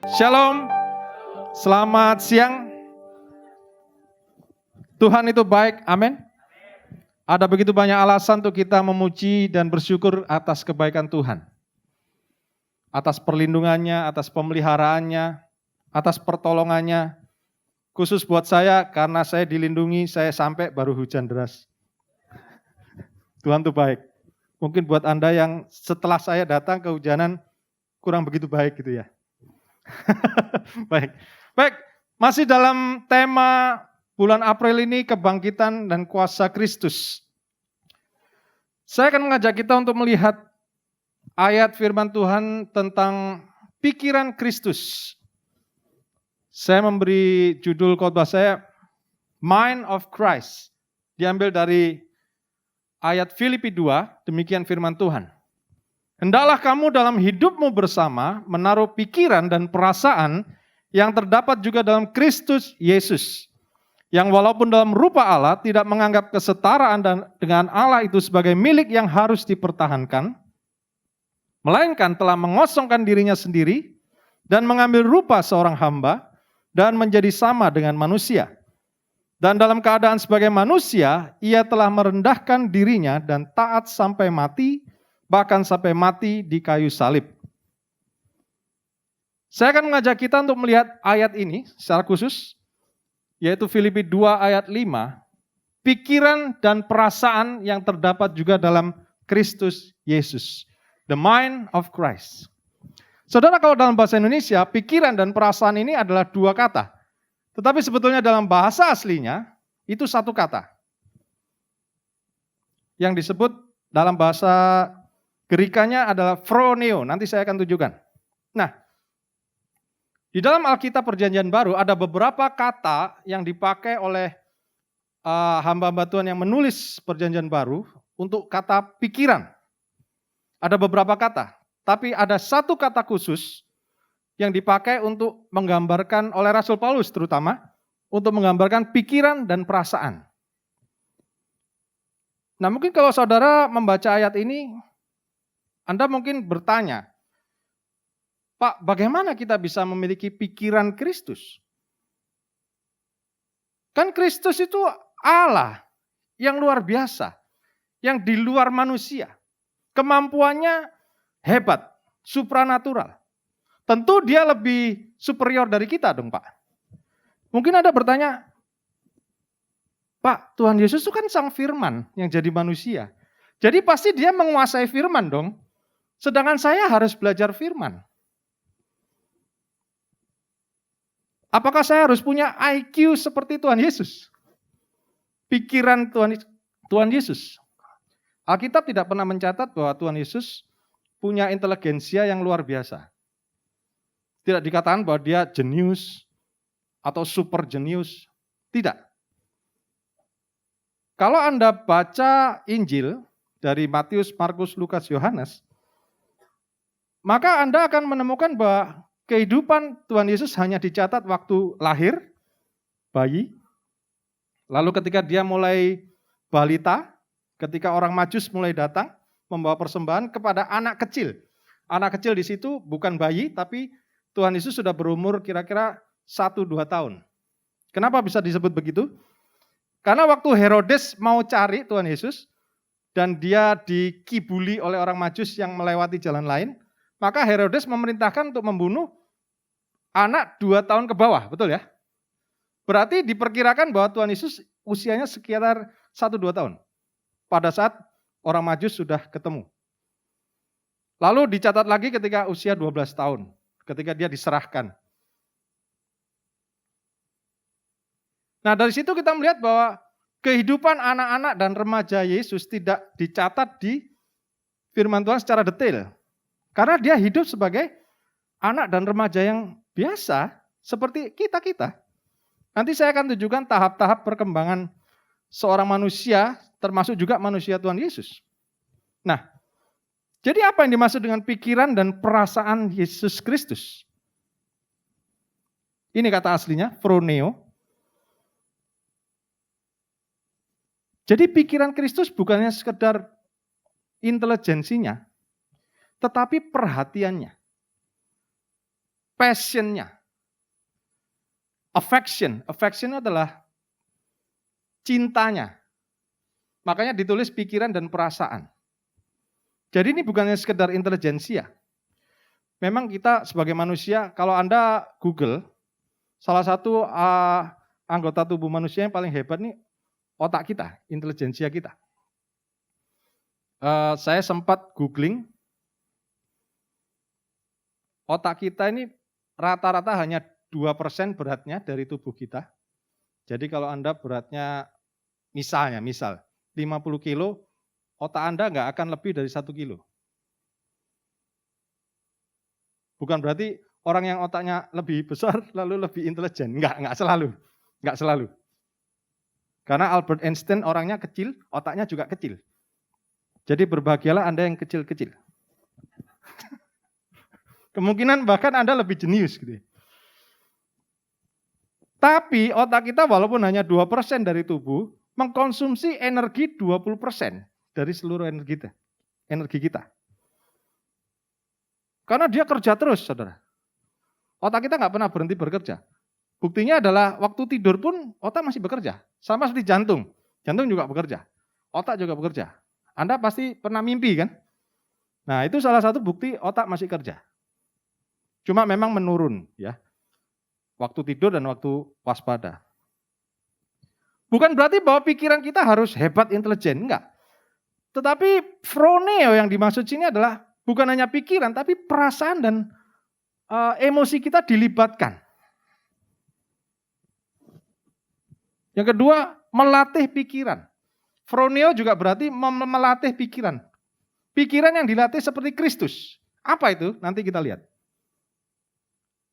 Shalom, selamat siang. Tuhan itu baik, amin. Ada begitu banyak alasan untuk kita memuji dan bersyukur atas kebaikan Tuhan. Atas perlindungannya, atas pemeliharaannya, atas pertolongannya. Khusus buat saya, karena saya dilindungi, saya sampai baru hujan deras. Tuhan itu baik. Mungkin buat Anda yang setelah saya datang kehujanan, kurang begitu baik gitu ya. Baik, masih dalam tema bulan April ini kebangkitan dan kuasa Kristus. Saya akan mengajak kita untuk melihat ayat firman Tuhan tentang pikiran Kristus. Saya memberi judul khotbah saya Mind of Christ. Diambil dari ayat Filipi 2, demikian firman Tuhan. Hendaklah kamu dalam hidupmu bersama menaruh pikiran dan perasaan yang terdapat juga dalam Kristus Yesus. Yang walaupun dalam rupa Allah tidak menganggap kesetaraan dengan Allah itu sebagai milik yang harus dipertahankan, melainkan telah mengosongkan dirinya sendiri dan mengambil rupa seorang hamba dan menjadi sama dengan manusia. Dan dalam keadaan sebagai manusia, ia telah merendahkan dirinya dan taat sampai mati, bahkan sampai mati di kayu salib. Saya akan mengajak kita untuk melihat ayat ini secara khusus, yaitu Filipi 2 ayat 5, pikiran dan perasaan yang terdapat juga dalam Kristus Yesus. The mind of Christ. Saudara, kalau dalam bahasa Indonesia, pikiran dan perasaan ini adalah dua kata. Tetapi sebetulnya dalam bahasa aslinya, itu satu kata. Yang disebut dalam bahasa Gerikanya adalah phroneo, nanti saya akan tunjukkan. Nah, di dalam Alkitab Perjanjian Baru ada beberapa kata yang dipakai oleh hamba-hamba Tuhan yang menulis Perjanjian Baru untuk kata pikiran. Ada beberapa kata, tapi ada satu kata khusus yang dipakai untuk menggambarkan oleh Rasul Paulus terutama, untuk menggambarkan pikiran dan perasaan. Nah, mungkin kalau saudara membaca ayat ini, Anda mungkin bertanya, Pak, bagaimana kita bisa memiliki pikiran Kristus? Kan Kristus itu Allah yang luar biasa, yang di luar manusia. Kemampuannya hebat, supranatural. Tentu dia lebih superior dari kita dong, Pak. Mungkin Anda bertanya, Pak, Tuhan Yesus itu kan sang firman yang jadi manusia. Jadi pasti dia menguasai firman dong. Sedangkan saya harus belajar firman. Apakah saya harus punya IQ seperti Tuhan Yesus? Pikiran Tuhan Yesus. Alkitab tidak pernah mencatat bahwa Tuhan Yesus punya inteligensia yang luar biasa. Tidak dikatakan bahwa dia jenius atau super jenius. Tidak. Kalau Anda baca Injil dari Matius, Markus, Lukas, Yohanes, maka Anda akan menemukan bahwa kehidupan Tuhan Yesus hanya dicatat waktu lahir, bayi, lalu ketika dia mulai balita, ketika orang Majus mulai datang, membawa persembahan kepada anak kecil. Anak kecil di situ bukan bayi, tapi Tuhan Yesus sudah berumur kira-kira 1-2 tahun. Kenapa bisa disebut begitu? Karena waktu Herodes mau cari Tuhan Yesus, dan dia dikibuli oleh orang Majus yang melewati jalan lain, maka Herodes memerintahkan untuk membunuh anak 2 tahun ke bawah, betul ya? Berarti diperkirakan bahwa Tuhan Yesus usianya sekitar 1-2 tahun. Pada saat orang Majus sudah ketemu. Lalu dicatat lagi ketika usia 12 tahun, ketika dia diserahkan. Nah, dari situ kita melihat bahwa kehidupan anak-anak dan remaja Yesus tidak dicatat di firman Tuhan secara detail. Karena dia hidup sebagai anak dan remaja yang biasa seperti kita-kita. Nanti saya akan tunjukkan tahap-tahap perkembangan seorang manusia, termasuk juga manusia Tuhan Yesus. Nah, jadi apa yang dimaksud dengan pikiran dan perasaan Yesus Kristus? Ini kata aslinya, phroneo. Jadi pikiran Kristus bukannya sekedar intelijensinya, tetapi perhatiannya. passion-nya. Affection adalah cintanya. Makanya ditulis pikiran dan perasaan. Jadi ini bukannya sekedar intelijensia. Memang kita sebagai manusia, kalau Anda Google, salah satu anggota tubuh manusia yang paling hebat nih otak kita, intelijensia kita. Saya sempat googling, otak kita ini rata-rata hanya 2% beratnya dari tubuh kita. Jadi kalau Anda beratnya misal 50 kilo, otak Anda nggak akan lebih dari 1 kilo. Bukan berarti orang yang otaknya lebih besar lalu lebih intelijen. Enggak selalu. Karena Albert Einstein orangnya kecil, otaknya juga kecil. Jadi berbahagialah Anda yang kecil-kecil. Kemungkinan bahkan Anda lebih jenius gitu. Tapi otak kita walaupun hanya 2% dari tubuh, mengkonsumsi energi 20% dari seluruh energi kita. Karena dia kerja terus, saudara. Otak kita nggak pernah berhenti bekerja. Buktinya adalah waktu tidur pun otak masih bekerja. Sama seperti jantung. Jantung juga bekerja. Otak juga bekerja. Anda pasti pernah mimpi kan? Nah itu salah satu bukti otak masih kerja. Cuma memang menurun ya. Waktu tidur dan waktu waspada. Bukan berarti bahwa pikiran kita harus hebat intelijen, enggak. Tetapi phroneo yang dimaksud sini adalah bukan hanya pikiran, tapi perasaan dan emosi kita dilibatkan. Yang kedua, melatih pikiran. Phroneo juga berarti melatih pikiran. Pikiran yang dilatih seperti Kristus. Apa itu? Nanti kita lihat.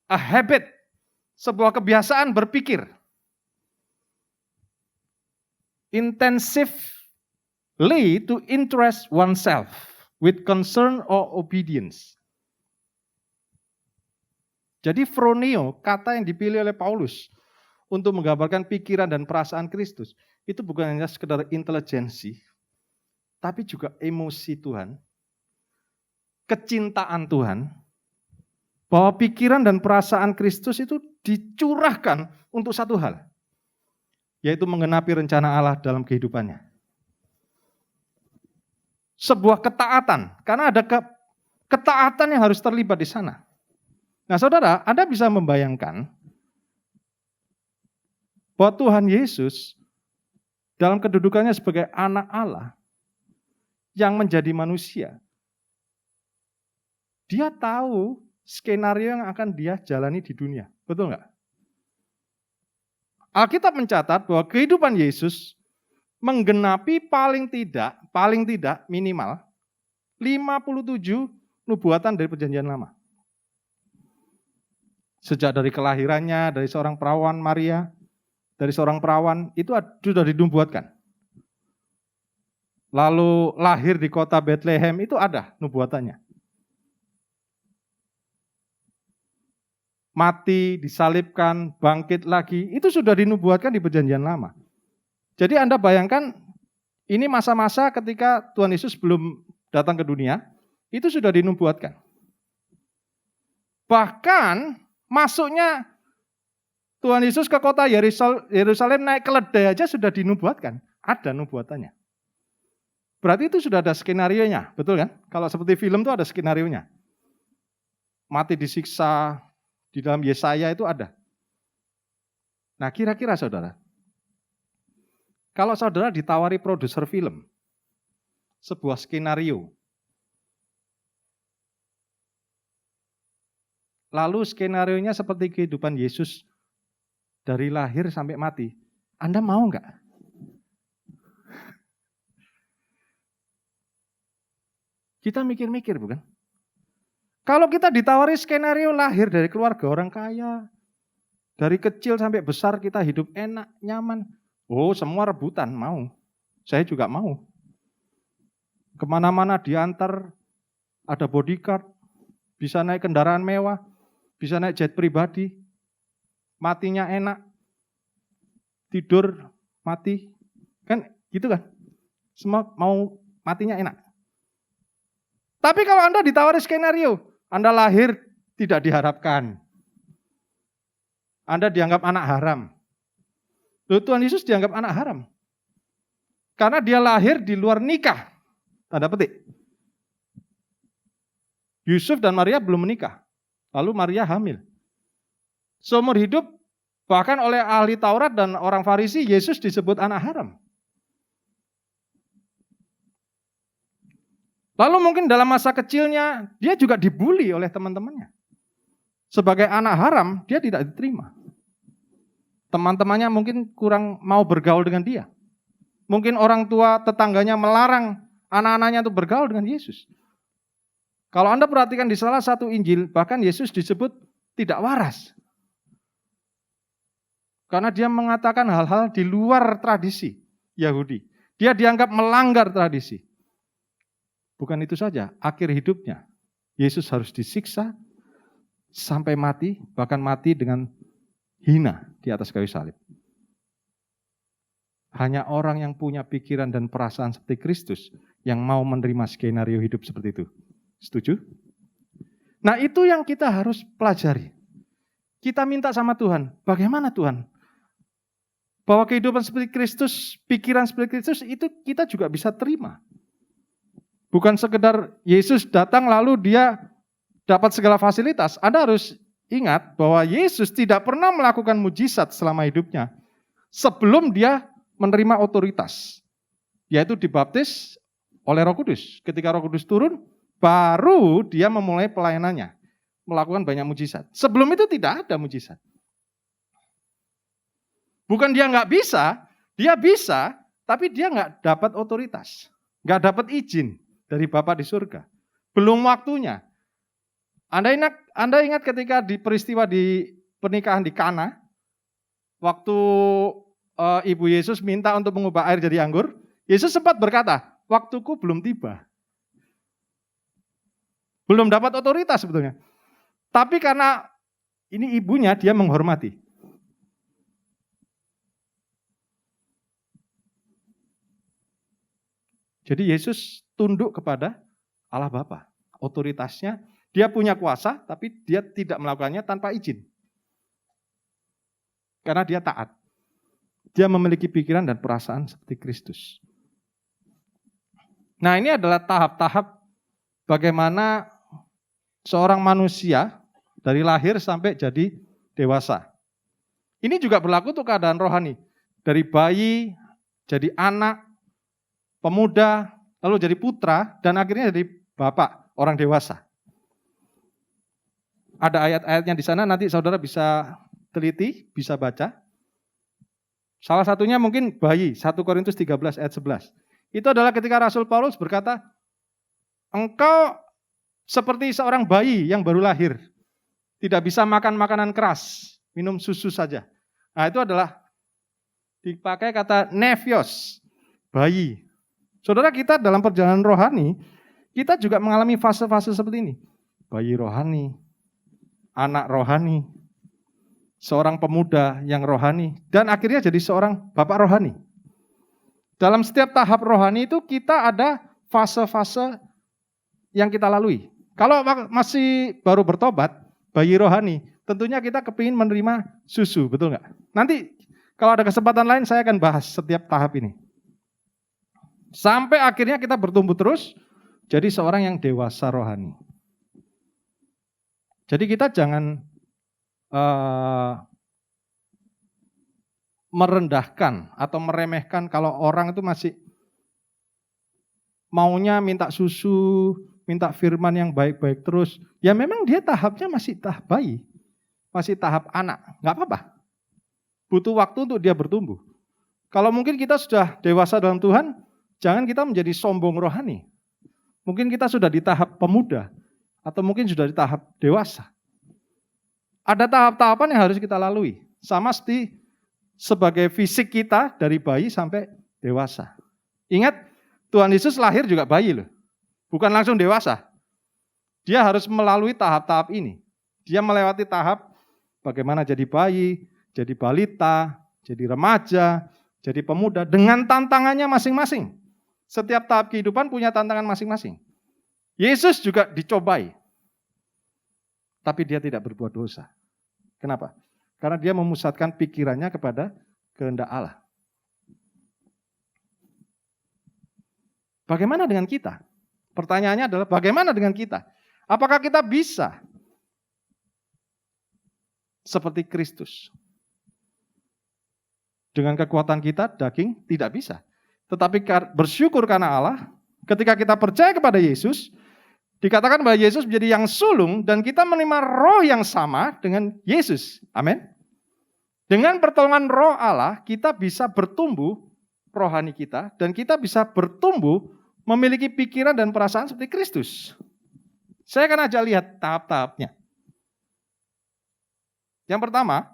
A habit, sebuah kebiasaan berpikir. Intensively to interest oneself with concern or obedience. Jadi phroneo, kata yang dipilih oleh Paulus untuk menggambarkan pikiran dan perasaan Kristus, itu bukan hanya sekedar intelijensi, tapi juga emosi Tuhan, kecintaan Tuhan, bahwa pikiran dan perasaan Kristus itu dicurahkan untuk satu hal, yaitu menggenapi rencana Allah dalam kehidupannya. Sebuah ketaatan, karena ada ketaatan yang harus terlibat di sana. Nah saudara, Anda bisa membayangkan bahwa Tuhan Yesus dalam kedudukannya sebagai anak Allah yang menjadi manusia, dia tahu skenario yang akan dia jalani di dunia. Betul enggak? Alkitab mencatat bahwa kehidupan Yesus menggenapi paling tidak minimal 57 nubuatan dari Perjanjian Lama. Sejak dari kelahirannya, dari seorang perawan Maria, dari seorang perawan, itu sudah dinubuatkan. Lalu lahir di kota Bethlehem, itu ada nubuatannya. Mati, disalibkan, bangkit lagi, itu sudah dinubuatkan di Perjanjian Lama. Jadi Anda bayangkan, ini masa-masa ketika Tuhan Yesus belum datang ke dunia, itu sudah dinubuatkan. Bahkan masuknya Tuhan Yesus ke kota Yerusalem naik keledai aja sudah dinubuatkan. Ada nubuatannya. Berarti itu sudah ada skenarionya, betul kan? Kalau seperti film itu ada skenarionya. Mati disiksa, di dalam Yesaya itu ada. Nah kira-kira saudara, kalau saudara ditawari produser film, sebuah skenario, lalu skenarionya seperti kehidupan Yesus dari lahir sampai mati, Anda mau enggak? Kita mikir-mikir bukan? Kalau kita ditawari skenario lahir dari keluarga orang kaya, dari kecil sampai besar kita hidup enak, nyaman. Oh semua rebutan, mau. Saya juga mau. Kemana-mana diantar, ada bodyguard, bisa naik kendaraan mewah, bisa naik jet pribadi, matinya enak, tidur mati, kan gitu kan? Semua mau matinya enak. Tapi kalau Anda ditawari skenario, Anda lahir tidak diharapkan, Anda dianggap anak haram. Loh, Tuhan Yesus dianggap anak haram. Karena dia lahir di luar nikah. Tanda petik. Yusuf dan Maria belum menikah. Lalu Maria hamil. Seumur hidup, bahkan oleh ahli Taurat dan orang Farisi, Yesus disebut anak haram. Lalu mungkin dalam masa kecilnya, dia juga dibully oleh teman-temannya. Sebagai anak haram, dia tidak diterima. Teman-temannya mungkin kurang mau bergaul dengan dia. Mungkin orang tua tetangganya melarang anak-anaknya untuk bergaul dengan Yesus. Kalau Anda perhatikan di salah satu Injil, bahkan Yesus disebut tidak waras. Karena dia mengatakan hal-hal di luar tradisi Yahudi. Dia dianggap melanggar tradisi. Bukan itu saja, akhir hidupnya Yesus harus disiksa sampai mati, bahkan mati dengan hina di atas kayu salib. Hanya orang yang punya pikiran dan perasaan seperti Kristus yang mau menerima skenario hidup seperti itu. Setuju? Nah, itu yang kita harus pelajari. Kita minta sama Tuhan, bagaimana Tuhan? Bahwa kehidupan seperti Kristus, pikiran seperti Kristus, itu kita juga bisa terima. Bukan sekedar Yesus datang lalu dia dapat segala fasilitas. Anda harus ingat bahwa Yesus tidak pernah melakukan mujizat selama hidupnya sebelum dia menerima otoritas, yaitu dibaptis oleh Roh Kudus. Ketika Roh Kudus turun, baru dia memulai pelayanannya, melakukan banyak mujizat. Sebelum itu tidak ada mujizat. Bukan dia nggak bisa, tapi dia nggak dapat otoritas, nggak dapat izin dari Bapa di surga. Belum waktunya. Anda ingat ketika di peristiwa di pernikahan di Kana, waktu Ibu Yesus minta untuk mengubah air jadi anggur, Yesus sempat berkata, waktuku belum tiba. Belum dapat otoritas sebetulnya. Tapi karena ini ibunya, dia menghormati. Jadi Yesus tunduk kepada Allah Bapa. Otoritasnya, dia punya kuasa, tapi dia tidak melakukannya tanpa izin. Karena dia taat. Dia memiliki pikiran dan perasaan seperti Kristus. Nah, ini adalah tahap-tahap bagaimana seorang manusia dari lahir sampai jadi dewasa. Ini juga berlaku untuk keadaan rohani. Dari bayi, jadi anak, pemuda, lalu jadi putra, dan akhirnya jadi bapak, orang dewasa. Ada ayat-ayatnya di sana, nanti saudara bisa teliti, bisa baca. Salah satunya mungkin bayi, 1 Korintus 13 ayat 11. Itu adalah ketika Rasul Paulus berkata, engkau seperti seorang bayi yang baru lahir. Tidak bisa makan makanan keras, minum susu saja. Nah, itu adalah dipakai kata nephios, bayi. Saudara, kita dalam perjalanan rohani, kita juga mengalami fase-fase seperti ini. Bayi rohani, anak rohani, seorang pemuda yang rohani, dan akhirnya jadi seorang bapak rohani. Dalam setiap tahap rohani itu kita ada fase-fase yang kita lalui. Kalau masih baru bertobat, bayi rohani, tentunya kita kepingin menerima susu, betul nggak? Nanti kalau ada kesempatan lain saya akan bahas setiap tahap ini. Sampai akhirnya kita bertumbuh terus, jadi seorang yang dewasa rohani. Jadi kita jangan merendahkan atau meremehkan kalau orang itu masih maunya minta susu, minta firman yang baik-baik terus. Ya memang dia tahapnya masih tahap bayi, masih tahap anak, nggak apa-apa. Butuh waktu untuk dia bertumbuh. Kalau mungkin kita sudah dewasa dalam Tuhan, jangan kita menjadi sombong rohani. Mungkin kita sudah di tahap pemuda, atau mungkin sudah di tahap dewasa. Ada tahap-tahapan yang harus kita lalui. Sama seperti sebagai fisik kita dari bayi sampai dewasa. Ingat, Tuhan Yesus lahir juga bayi loh. Bukan langsung dewasa. Dia harus melalui tahap-tahap ini. Dia melewati tahap bagaimana jadi bayi, jadi balita, jadi remaja, jadi pemuda. Dengan tantangannya masing-masing. Setiap tahap kehidupan punya tantangan masing-masing. Yesus juga dicobai. Tapi dia tidak berbuat dosa. Kenapa? Karena dia memusatkan pikirannya kepada kehendak Allah. Bagaimana dengan kita? Pertanyaannya adalah bagaimana dengan kita? Apakah kita bisa seperti Kristus? Dengan kekuatan kita, daging tidak bisa. Tetapi bersyukur karena Allah, ketika kita percaya kepada Yesus, dikatakan bahwa Yesus menjadi yang sulung dan kita menerima roh yang sama dengan Yesus. Amin. Dengan pertolongan roh Allah, kita bisa bertumbuh rohani kita dan kita bisa bertumbuh memiliki pikiran dan perasaan seperti Kristus. Saya akan ajak lihat tahap-tahapnya. Yang pertama,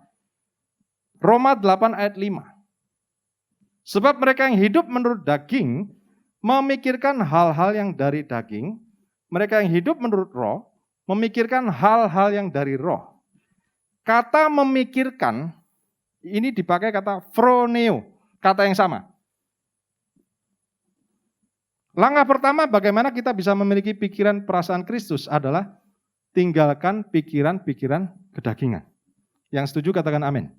Roma 8 ayat 5. Sebab mereka yang hidup menurut daging memikirkan hal-hal yang dari daging, mereka yang hidup menurut roh memikirkan hal-hal yang dari roh. Kata memikirkan ini dipakai kata phroneo, kata yang sama. Langkah pertama bagaimana kita bisa memiliki pikiran perasaan Kristus adalah tinggalkan pikiran-pikiran kedagingan. Yang setuju katakan amin.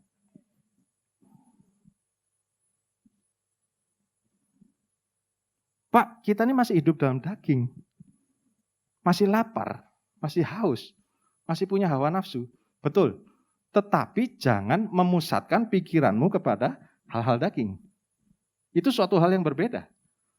Pak, kita ini masih hidup dalam daging. Masih lapar, masih haus, masih punya hawa nafsu. Betul. Tetapi jangan memusatkan pikiranmu kepada hal-hal daging. Itu suatu hal yang berbeda.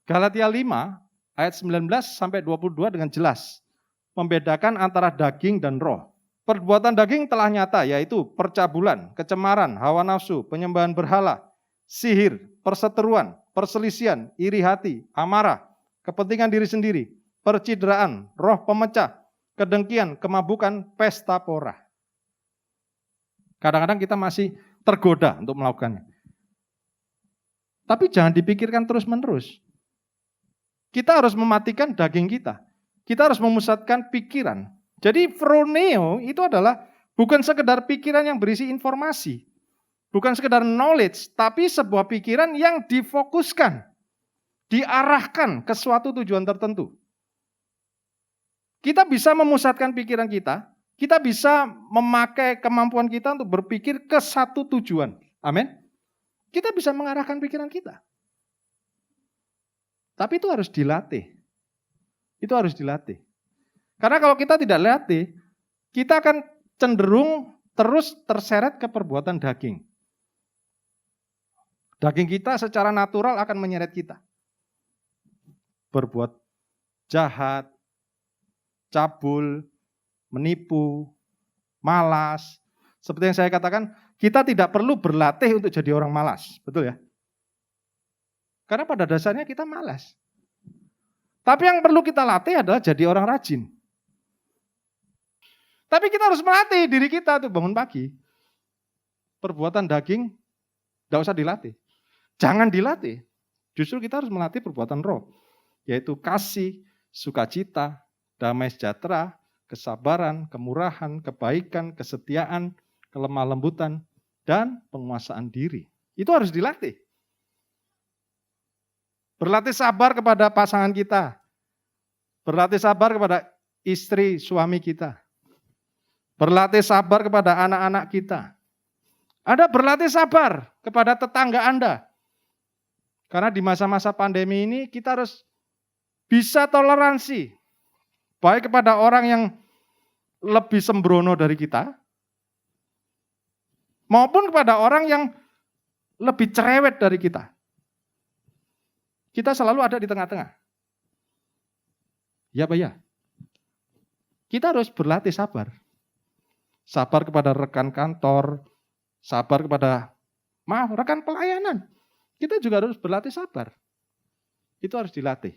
Galatia 5 ayat 19 sampai 22 dengan jelas membedakan antara daging dan roh. Perbuatan daging telah nyata, yaitu percabulan, kecemaran, hawa nafsu, penyembahan berhala, sihir, perseteruan, perselisihan, iri hati, amarah, kepentingan diri sendiri, percideraan, roh pemecah, kedengkian, kemabukan, pesta pora. Kadang-kadang kita masih tergoda untuk melakukannya. Tapi jangan dipikirkan terus-menerus. Kita harus mematikan daging kita. Kita harus memusatkan pikiran. Jadi phroneo itu adalah bukan sekedar pikiran yang berisi informasi. Bukan sekedar knowledge, tapi sebuah pikiran yang difokuskan. Diarahkan ke suatu tujuan tertentu. Kita bisa memusatkan pikiran kita bisa memakai kemampuan kita untuk berpikir ke satu tujuan. Amin. Kita bisa mengarahkan pikiran kita. Tapi itu harus dilatih. Itu harus dilatih. Karena kalau kita tidak latih, kita akan cenderung terus terseret ke perbuatan daging. Daging kita secara natural akan menyeret kita. Berbuat jahat, cabul, menipu, malas. Seperti yang saya katakan, kita tidak perlu berlatih untuk jadi orang malas. Betul ya? Karena pada dasarnya kita malas. Tapi yang perlu kita latih adalah jadi orang rajin. Tapi kita harus melatih diri kita untuk bangun pagi. Perbuatan daging tidak usah dilatih. Jangan dilatih. Justru kita harus melatih perbuatan roh. Yaitu kasih, sukacita, damai sejahtera, kesabaran, kemurahan, kebaikan, kesetiaan, kelemah lembutan, dan penguasaan diri. Itu harus dilatih. Berlatih sabar kepada pasangan kita. Berlatih sabar kepada istri, suami kita. Berlatih sabar kepada anak-anak kita. Anda berlatih sabar kepada tetangga Anda. Karena di masa-masa pandemi ini kita harus bisa toleransi. Baik kepada orang yang lebih sembrono dari kita, maupun kepada orang yang lebih cerewet dari kita. Kita selalu ada di tengah-tengah. Ya Pak ya. Kita harus berlatih sabar. Sabar kepada rekan kantor, sabar kepada rekan pelayanan. Kita juga harus berlatih sabar. Itu harus dilatih.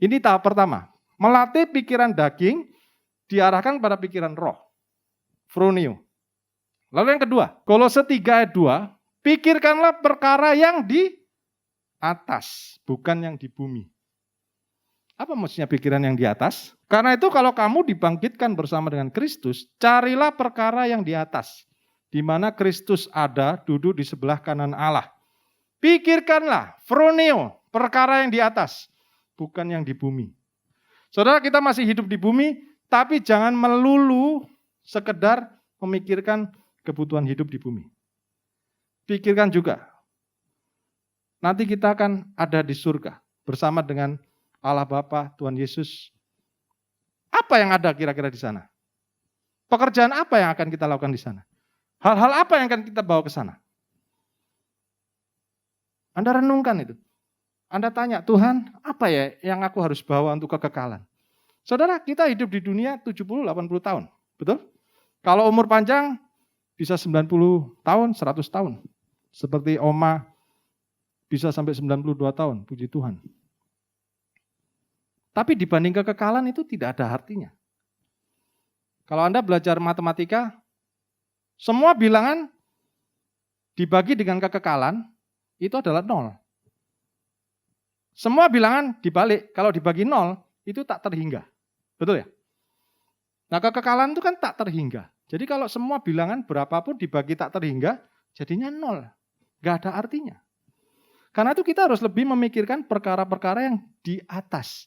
Ini tahap pertama. Melatih pikiran daging diarahkan pada pikiran roh. Phroneo. Lalu yang kedua, Kolose 3 ayat 2, pikirkanlah perkara yang di atas, bukan yang di bumi. Apa maksudnya pikiran yang di atas? Karena itu kalau kamu dibangkitkan bersama dengan Kristus, carilah perkara yang di atas, di mana Kristus ada, duduk di sebelah kanan Allah. Pikirkanlah, phroneo, perkara yang di atas, bukan yang di bumi. Saudara, kita masih hidup di bumi, tapi jangan melulu sekedar memikirkan kebutuhan hidup di bumi. Pikirkan juga, nanti kita akan ada di surga bersama dengan Allah Bapa, Tuhan Yesus. Apa yang ada kira-kira di sana? Pekerjaan apa yang akan kita lakukan di sana? Hal-hal apa yang akan kita bawa ke sana? Anda renungkan itu. Anda tanya, Tuhan, apa ya yang aku harus bawa untuk kekekalan? Saudara, kita hidup di dunia 70-80 tahun, betul? Kalau umur panjang, bisa 90 tahun, 100 tahun. Seperti Oma, bisa sampai 92 tahun, puji Tuhan. Tapi dibanding kekekalan itu tidak ada artinya. Kalau Anda belajar matematika, semua bilangan dibagi dengan kekekalan, itu adalah 0. Semua bilangan dibalik, kalau dibagi 0, itu tak terhingga. Betul ya? Nah, kekekalan itu kan tak terhingga. Jadi kalau semua bilangan berapapun dibagi tak terhingga, jadinya 0. Gak ada artinya. Karena itu kita harus lebih memikirkan perkara-perkara yang di atas.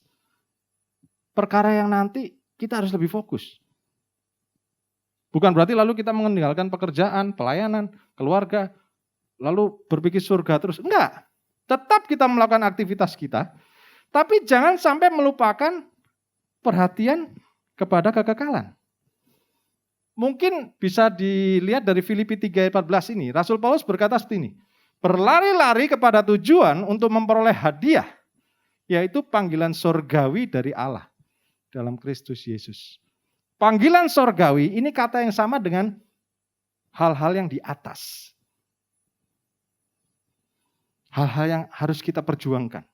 Perkara yang nanti kita harus lebih fokus. Bukan berarti lalu kita meninggalkan pekerjaan, pelayanan, keluarga, lalu berpikir surga terus. Enggak. Tetap kita melakukan aktivitas kita, tapi jangan sampai melupakan perhatian kepada kekekalan. Mungkin bisa dilihat dari Filipi 3:14 ini. Rasul Paulus berkata seperti ini. Berlari-lari kepada tujuan untuk memperoleh hadiah, yaitu panggilan sorgawi dari Allah dalam Kristus Yesus. Panggilan sorgawi ini kata yang sama dengan hal-hal yang di atas. Hal-hal yang harus kita perjuangkan.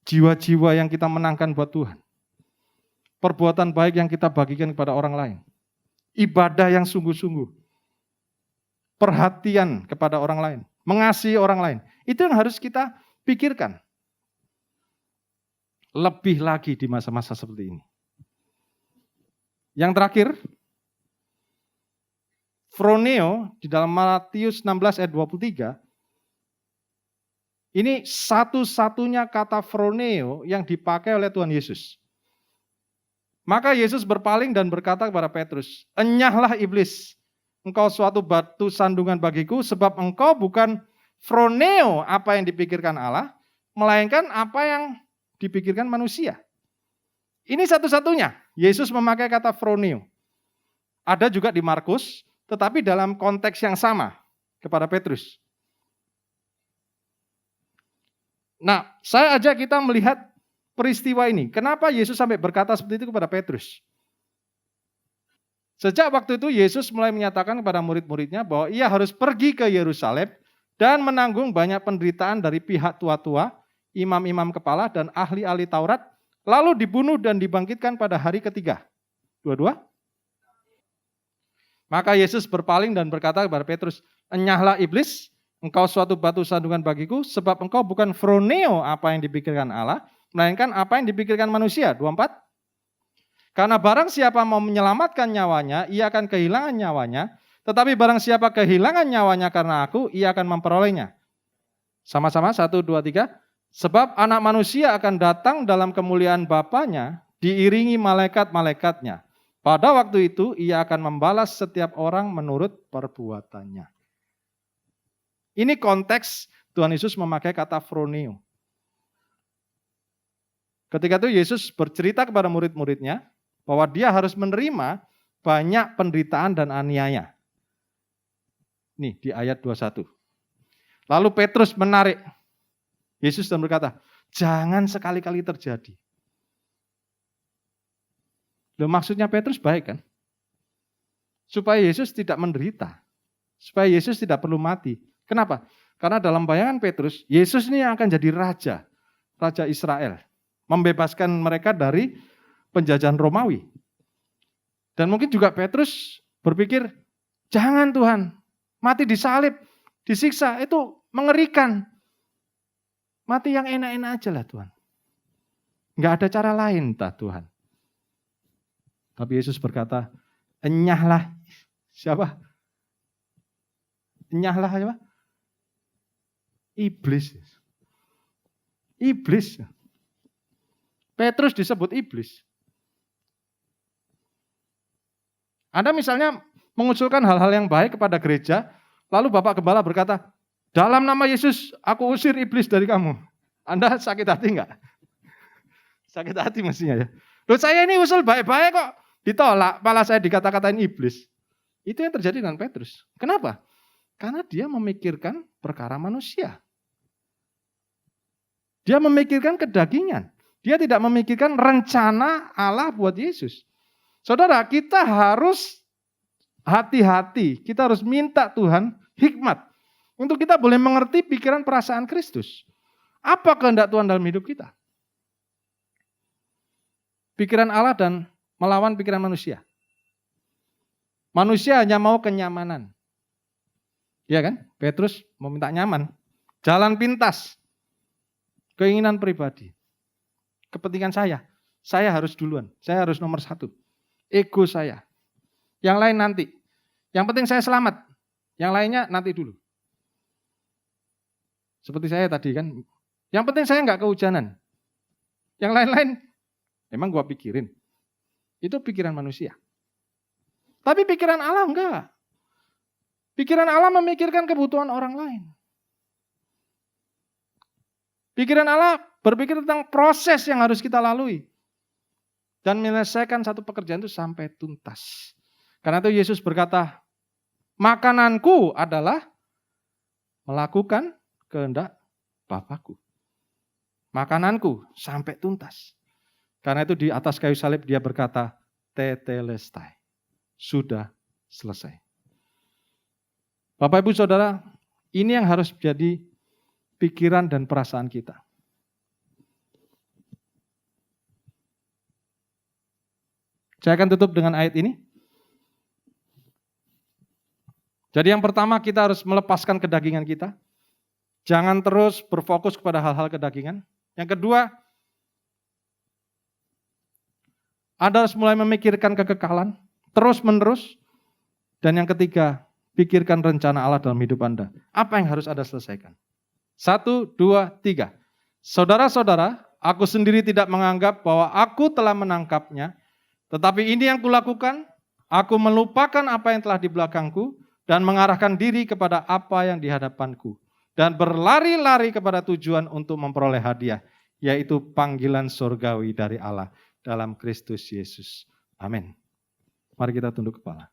Jiwa-jiwa yang kita menangkan buat Tuhan. Perbuatan baik yang kita bagikan kepada orang lain. Ibadah yang sungguh-sungguh. Perhatian kepada orang lain. Mengasihi orang lain. Itu yang harus kita pikirkan. Lebih lagi di masa-masa seperti ini. Yang terakhir, phroneo di dalam Matius 16 ayat 23, ini satu-satunya kata phroneo yang dipakai oleh Tuhan Yesus. Maka Yesus berpaling dan berkata kepada Petrus, "Enyahlah iblis, engkau suatu batu sandungan bagiku, sebab engkau bukan phroneo apa yang dipikirkan Allah, melainkan apa yang dipikirkan manusia." Ini satu-satunya Yesus memakai kata phroneo. Ada juga di Markus, tetapi dalam konteks yang sama kepada Petrus. Nah, saya ajak kita melihat peristiwa ini. Kenapa Yesus sampai berkata seperti itu kepada Petrus? Sejak waktu itu Yesus mulai menyatakan kepada murid-muridnya bahwa ia harus pergi ke Yerusalem dan menanggung banyak penderitaan dari pihak tua-tua, imam-imam kepala dan ahli-ahli Taurat, lalu dibunuh dan dibangkitkan pada hari ketiga. Dua-dua. Maka Yesus berpaling dan berkata kepada Petrus, "Enyahlah iblis, engkau suatu batu sandungan bagiku, sebab engkau bukan phroneo apa yang dipikirkan Allah, melainkan apa yang dipikirkan manusia." 24. Karena barang siapa mau menyelamatkan nyawanya, ia akan kehilangan nyawanya. Tetapi barang siapa kehilangan nyawanya karena aku, ia akan memperolehnya. Sama-sama, 1, 2, 3. Sebab anak manusia akan datang dalam kemuliaan Bapanya, diiringi malaikat-malaikatnya. Pada waktu itu, ia akan membalas setiap orang menurut perbuatannya. Ini konteks Tuhan Yesus memakai kata phroneo. Ketika itu Yesus bercerita kepada murid-muridnya bahwa dia harus menerima banyak penderitaan dan aniaya. Nih di ayat 21. Lalu Petrus menarik Yesus dan berkata, "Jangan sekali-kali terjadi." Loh, maksudnya Petrus baik kan? Supaya Yesus tidak menderita. Supaya Yesus tidak perlu mati. Kenapa? Karena dalam bayangan Petrus, Yesus ini akan jadi raja. Raja Israel. Membebaskan mereka dari penjajahan Romawi. Dan mungkin juga Petrus berpikir, "Jangan Tuhan, mati disalib, disiksa, itu mengerikan. Mati yang enak-enak aja lah Tuhan. Enggak ada cara lain tak Tuhan." Tapi Yesus berkata, "Enyahlah." Siapa? Enyahlah siapa? Iblis. Iblis. Petrus disebut iblis. Anda misalnya mengusulkan hal-hal yang baik kepada gereja, lalu Bapak Gembala berkata, dalam nama Yesus aku usir iblis dari kamu. Anda sakit hati enggak? Sakit hati mestinya ya. Loh saya ini usul baik-baik kok ditolak, malah saya dikata-katain iblis. Itu yang terjadi dengan Petrus. Kenapa? Karena dia memikirkan perkara manusia. Dia memikirkan kedagingan. Dia tidak memikirkan rencana Allah buat Yesus. Saudara, kita harus hati-hati. Kita harus minta Tuhan hikmat. Untuk kita boleh mengerti pikiran perasaan Kristus. Apa kehendak Tuhan dalam hidup kita? Pikiran Allah dan melawan pikiran manusia. Manusia hanya mau kenyamanan. Ya kan? Petrus meminta nyaman. Jalan pintas. Keinginan pribadi. Kepentingan saya harus duluan. Saya harus nomor 1. Ego saya. Yang lain nanti. Yang penting saya selamat. Yang lainnya nanti dulu. Seperti saya tadi kan. Yang penting saya nggak kehujanan. Yang lain-lain memang gua pikirin. Itu pikiran manusia. Tapi pikiran Allah enggak. Pikiran Allah memikirkan kebutuhan orang lain. Pikiran Allah berpikir tentang proses yang harus kita lalui. Dan menyelesaikan satu pekerjaan itu sampai tuntas. Karena itu Yesus berkata, makananku adalah melakukan kehendak Bapakku. Makananku sampai tuntas. Karena itu di atas kayu salib dia berkata, tetelestai. Sudah selesai. Bapak Ibu Saudara, ini yang harus jadi pikiran dan perasaan kita. Saya akan tutup dengan ayat ini. Jadi yang pertama kita harus melepaskan kedagingan kita. Jangan terus berfokus kepada hal-hal kedagingan. Yang kedua, Anda harus mulai memikirkan kekekalan, terus-menerus. Dan yang ketiga, pikirkan rencana Allah dalam hidup Anda. Apa yang harus Anda selesaikan? 1, 2, 3. Saudara-saudara, aku sendiri tidak menganggap bahwa aku telah menangkapnya, tetapi ini yang kulakukan, aku melupakan apa yang telah di belakangku dan mengarahkan diri kepada apa yang di hadapanku dan berlari-lari kepada tujuan untuk memperoleh hadiah, yaitu panggilan surgawi dari Allah dalam Kristus Yesus. Amin. Mari kita tunduk kepala.